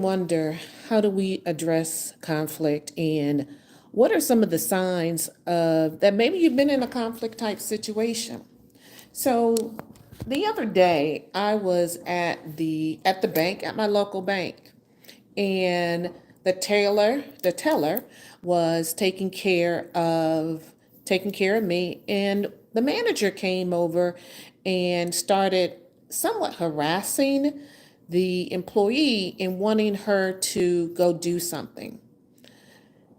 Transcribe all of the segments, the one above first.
Wonder, how do we address conflict, and what are some of the signs of that maybe you've been in a conflict type situation? So the other day I was at the bank, at my local bank, and the teller was taking care of me, and the manager came over and started somewhat harassing the employee and wanting her to go do something.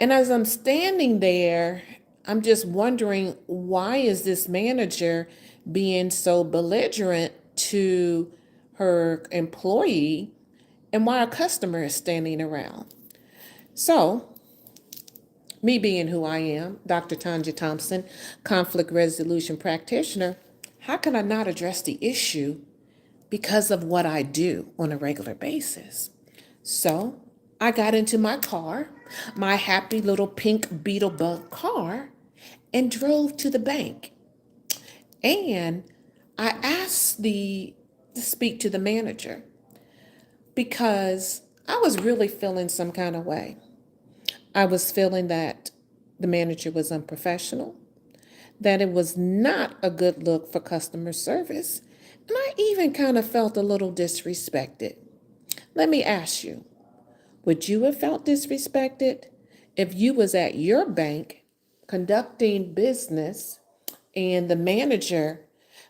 And as I'm standing there, I'm just wondering, why is this manager being so belligerent to her employee, and why a customer is standing around? So, me being who I am, Dr. Tanja Thompson, conflict resolution practitioner, how can I not address the issue because of what I do on a regular basis? So I got into my car, my happy little pink Beetlebug car, and drove to the bank. And I asked to speak to the manager because I was really feeling some kind of way. I was feeling that the manager was unprofessional, that it was not a good look for customer service, and I even kind of felt a little disrespected. Let me ask you, would you have felt disrespected if you was at your bank conducting business and the manager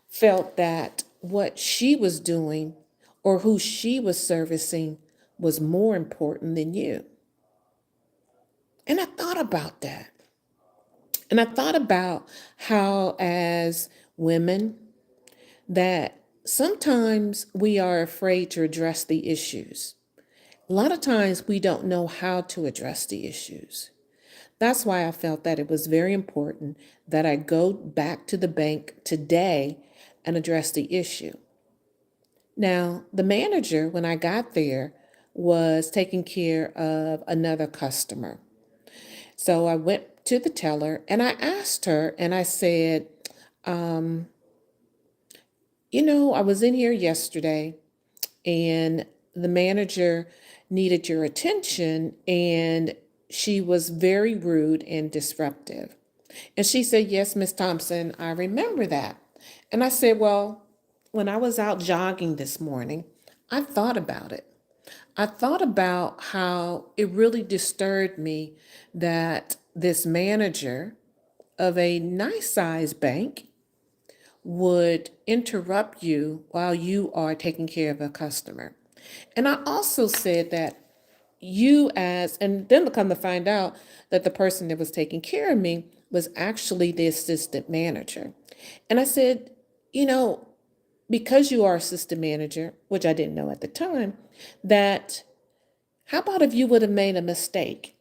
felt that what she was doing or who she was servicing was more important than you? And I thought about that. And I thought about how, as women, that sometimes we are afraid to address the issues. A lot of times we don't know how to address the issues. That's why I felt that it was very important that I go back to the bank today and address the issue. Now, the manager, when I got there, was taking care of another customer. So I went to the teller and I asked her, and I said, um, I was in here yesterday and the manager needed your attention, and she was very rude and disruptive. And she said, "Yes, Miss Thompson, I remember that." And I said, "Well, when I was out jogging this morning, I thought about it. I thought about how it really disturbed me that this manager of a nice sized bank would interrupt you while you are taking care of a customer." And I also said that and then to come to find out that the person that was taking care of me was actually the assistant manager. And I said, you know, because you are assistant manager, which I didn't know at the time, that how about if you would have made a mistake?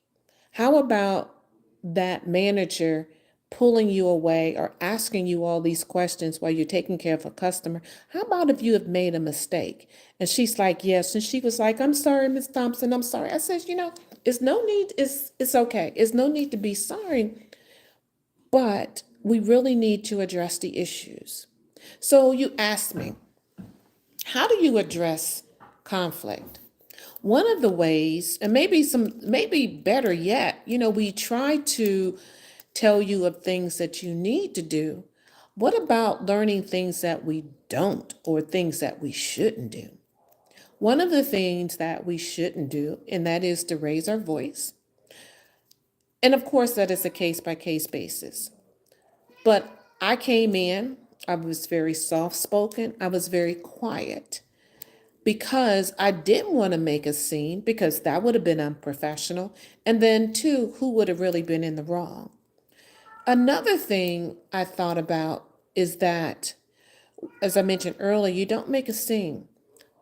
How about that manager pulling you away or asking you all these questions while you're taking care of a customer? How about if you have made a mistake? And she's like, "Yes." And she was like, "I'm sorry, Miss Thompson. I'm sorry." I said, it's no need, it's okay. It's no need to be sorry, but we really need to address the issues. So you asked me, how do you address conflict? One of the ways, and maybe better yet, we try to tell you of things that you need to do. What about learning things that we don't, or things that we shouldn't do? One of the things that we shouldn't do, and that is to raise our voice. And of course, that is a case by case basis. But I came in, I was very soft spoken, I was very quiet, because I didn't want to make a scene, because that would have been unprofessional. And then, two, who would have really been in the wrong? Another thing I thought about is that, as I mentioned earlier, you don't make a scene.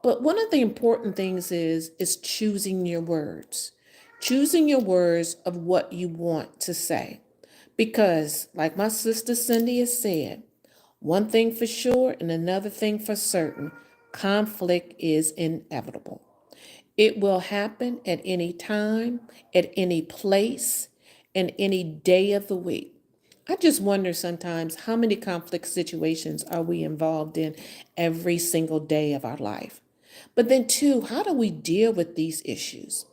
But one of the important things is choosing your words. Choosing your words of what you want to say. Because, like my sister Cindy has said, one thing for sure and another thing for certain, conflict is inevitable. It will happen at any time, at any place, and any day of the week. I just wonder sometimes, how many conflict situations are we involved in every single day of our life? But then, two, how do we deal with these issues?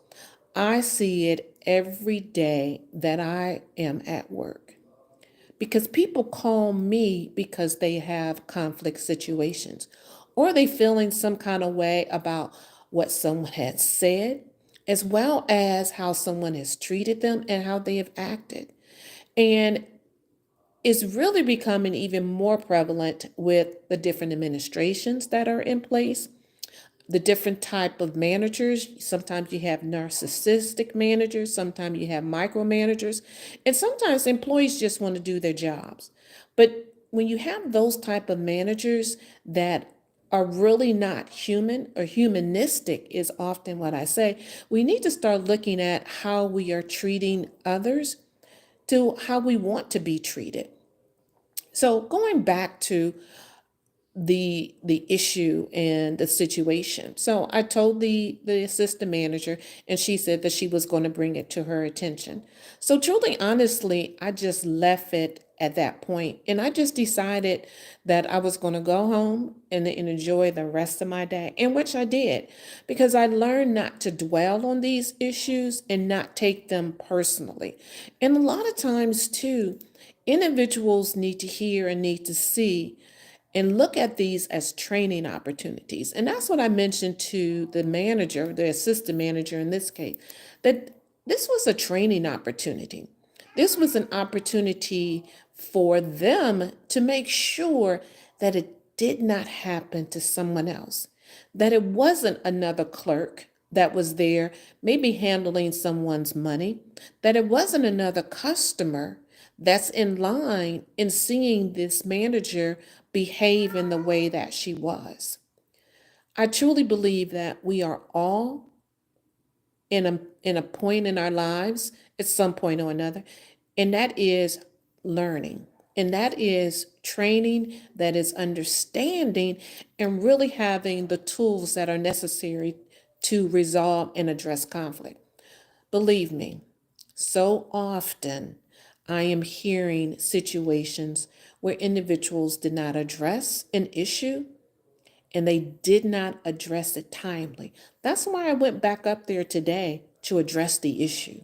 I see it every day that I am at work because people call me because they have conflict situations or they feeling some kind of way about what someone has said, as well as how someone has treated them and how they have acted. And it's really becoming even more prevalent with the different administrations that are in place, the different type of managers. Sometimes you have narcissistic managers, sometimes you have micromanagers, and sometimes employees just want to do their jobs. But when you have those type of managers that are really not human or humanistic is often what I say, we need to start looking at how we are treating others to how we want to be treated. So going back to the issue and the situation. So I told the assistant manager and she said that she was going to bring it to her attention. So truly honestly, I just left it at that point and I just decided that I was going to go home and enjoy the rest of my day, in which I did, because I learned not to dwell on these issues and not take them personally. And a lot of times too, individuals need to hear and need to see and look at these as training opportunities. And that's what I mentioned to the manager, the assistant manager in this case, that this was a training opportunity. This was an opportunity for them to make sure that it did not happen to someone else, that it wasn't another clerk that was there, maybe handling someone's money, that it wasn't another customer that's in line and seeing this manager behave in the way that she was. I truly believe that we are all in a point in our lives at some point or another, and that is learning. And that is training, that is understanding, and really having the tools that are necessary to resolve and address conflict. Believe me, so often I am hearing situations where individuals did not address an issue and they did not address it timely. That's why I went back up there today to address the issue,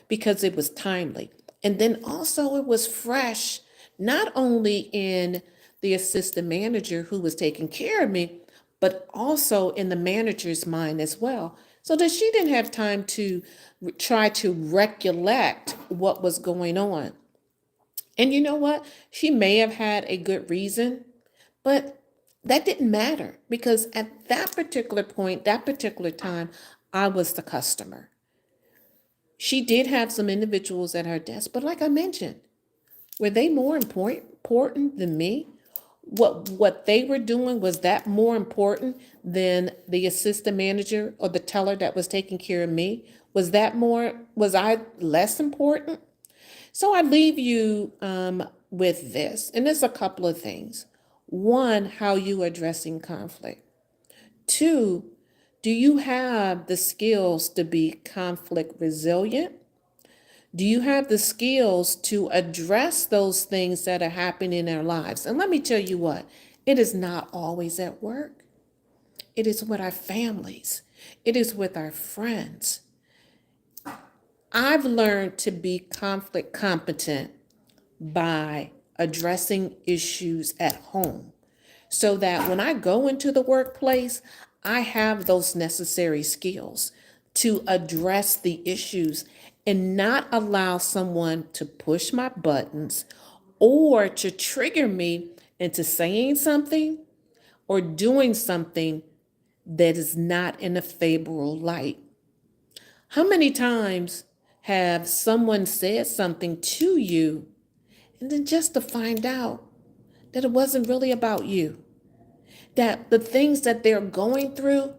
because it was timely. And then also it was fresh, not only in the assistant manager who was taking care of me, but also in the manager's mind as well. So that she didn't have time to try to recollect what was going on. And you know what? She may have had a good reason, but that didn't matter because at that particular point, that particular time, I was the customer. She did have some individuals at her desk, but like I mentioned, were they more important than me? What they were doing, was that more important than the assistant manager or the teller that was taking care of me? Was I less important? So I leave you with this, and there's a couple of things. One, how you addressing conflict. Two, do you have the skills to be conflict resilient? Do you have the skills to address those things that are happening in our lives? And let me tell you what, it is not always at work. It is with our families. It is with our friends. I've learned to be conflict competent by addressing issues at home so that when I go into the workplace, I have those necessary skills to address the issues and not allow someone to push my buttons or to trigger me into saying something or doing something that is not in a favorable light. How many times have someone said something to you and then just to find out that it wasn't really about you? That the things that they're going through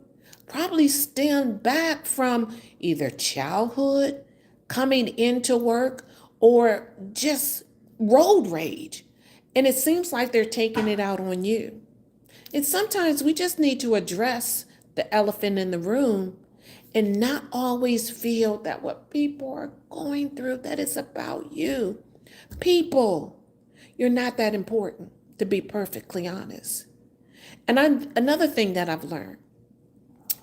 probably stem back from either childhood, coming into work, or just road rage. And it seems like they're taking it out on you. And sometimes we just need to address the elephant in the room and not always feel that what people are going through, that it's about you. People, you're not that important, to be perfectly honest. And another thing that I've learned,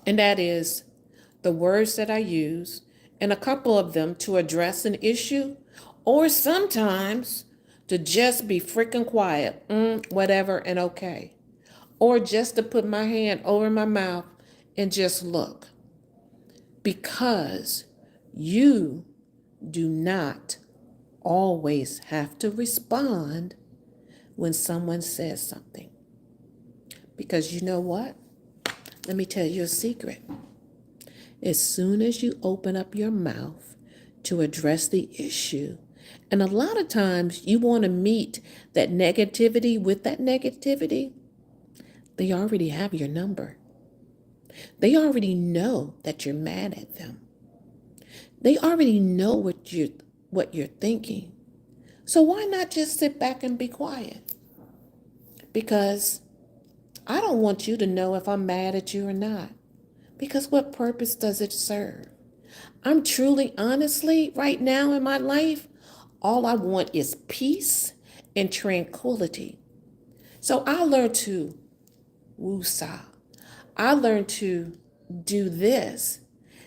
And that is the words that I use, and a couple of them to address an issue, or sometimes to just be freaking quiet, whatever, and okay. Or just to put my hand over my mouth and just look. Because you do not always have to respond when someone says something. Because you know what? Let me tell you a secret. As soon as you open up your mouth to address the issue, and a lot of times you want to meet that negativity with that negativity, they already have your number. They already know that you're mad at them. They already know what you're thinking. So why not just sit back and be quiet? Because I don't want you to know if I'm mad at you or not. Because what purpose does it serve? I'm truly, honestly, right now in my life, all I want is peace and tranquility. So I learned to woosah. I learned to do this.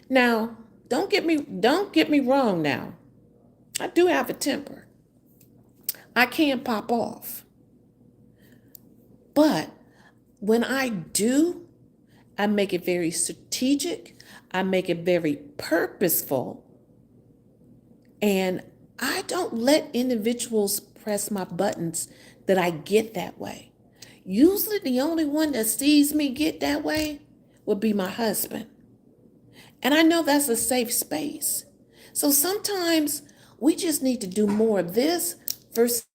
Now, don't get me wrong now. I do have a temper. I can pop off. But when I do, I make it very strategic. I make it very purposeful. And I don't let individuals press my buttons that I get that way. Usually the only one that sees me get that way would be my husband. And I know that's a safe space. So sometimes we just need to do more of this versus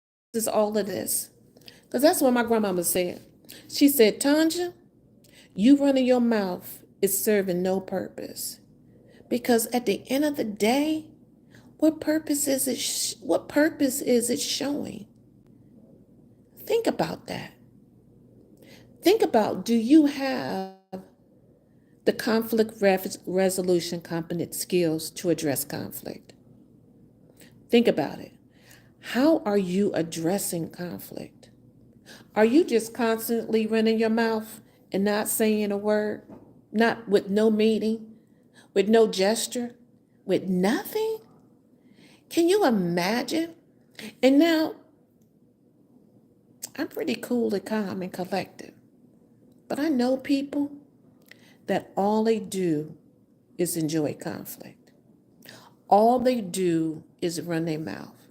all of this. Because that's what my grandmama said. She said, Tanja, you running your mouth is serving no purpose. Because at the end of the day, what purpose is it showing? Think about that. Think about, do you have the conflict resolution competent skills to address conflict? Think about it. How are you addressing conflict? Are you just constantly running your mouth and not saying a word? Not with no meaning, with no gesture, with nothing? Can you imagine? And now, I'm pretty cool and calm and collected. But I know people that all they do is enjoy conflict. All they do is run their mouth.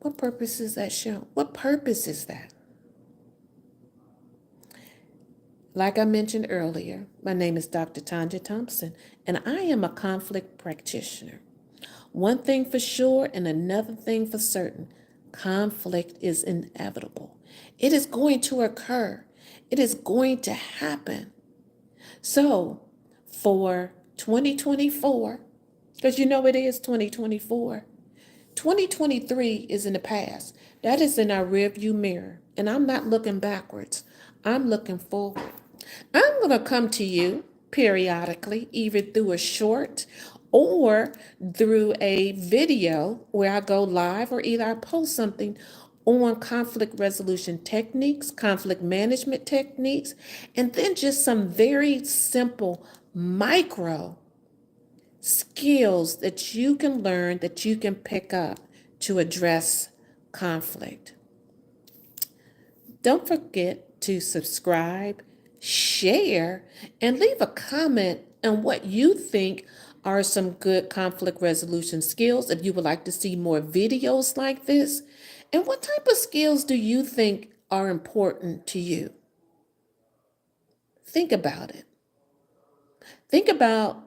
What purpose is that shown? What purpose is that? Like I mentioned earlier, my name is Dr. Tanja Thompson, and I am a conflict practitioner. One thing for sure and another thing for certain, conflict is inevitable. It is going to occur. It is going to happen. So for 2024, because you know it is 2024, 2023 is in the past. That is in our rearview mirror. And I'm not looking backwards. I'm looking forward. I'm going to come to you periodically, either through a short or through a video where I go live, or either I post something on conflict resolution techniques, conflict management techniques, and then just some very simple micro skills that you can learn, that you can pick up to address conflict. Don't forget to subscribe, share, and leave a comment on what you think are some good conflict resolution skills if you would like to see more videos like this. And what type of skills do you think are important to you? Think about it. Think about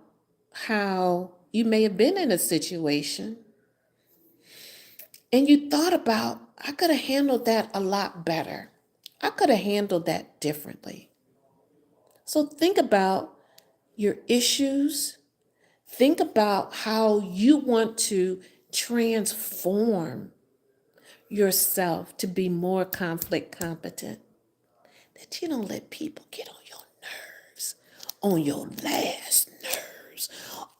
how you may have been in a situation and you thought about, I could have handled that a lot better. I could have handled that differently. So think about your issues. Think about how you want to transform yourself to be more conflict competent. That you don't let people get on your nerves, on your last nerves,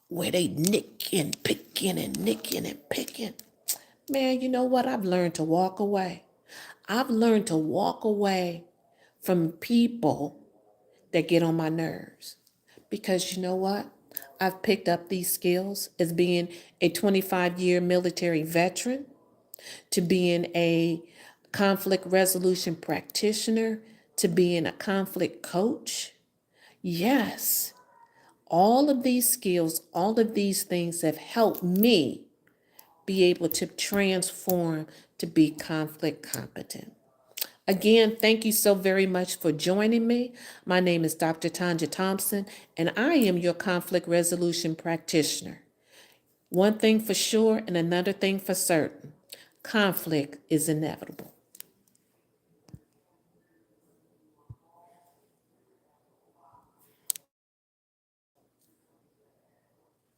where they nicking, picking, and nicking and picking. Man, you know what? I've learned to walk away. I've learned to walk away from people that get on my nerves. Because you know what? I've picked up these skills as being a 25-year military veteran, to being a conflict resolution practitioner, to being a conflict coach. Yes, all of these skills, all of these things have helped me be able to transform to be conflict competent. Again, thank you so very much for joining me. My name is Dr. Tanja Thompson, and I am your conflict resolution practitioner. One thing for sure and another thing for certain, conflict is inevitable.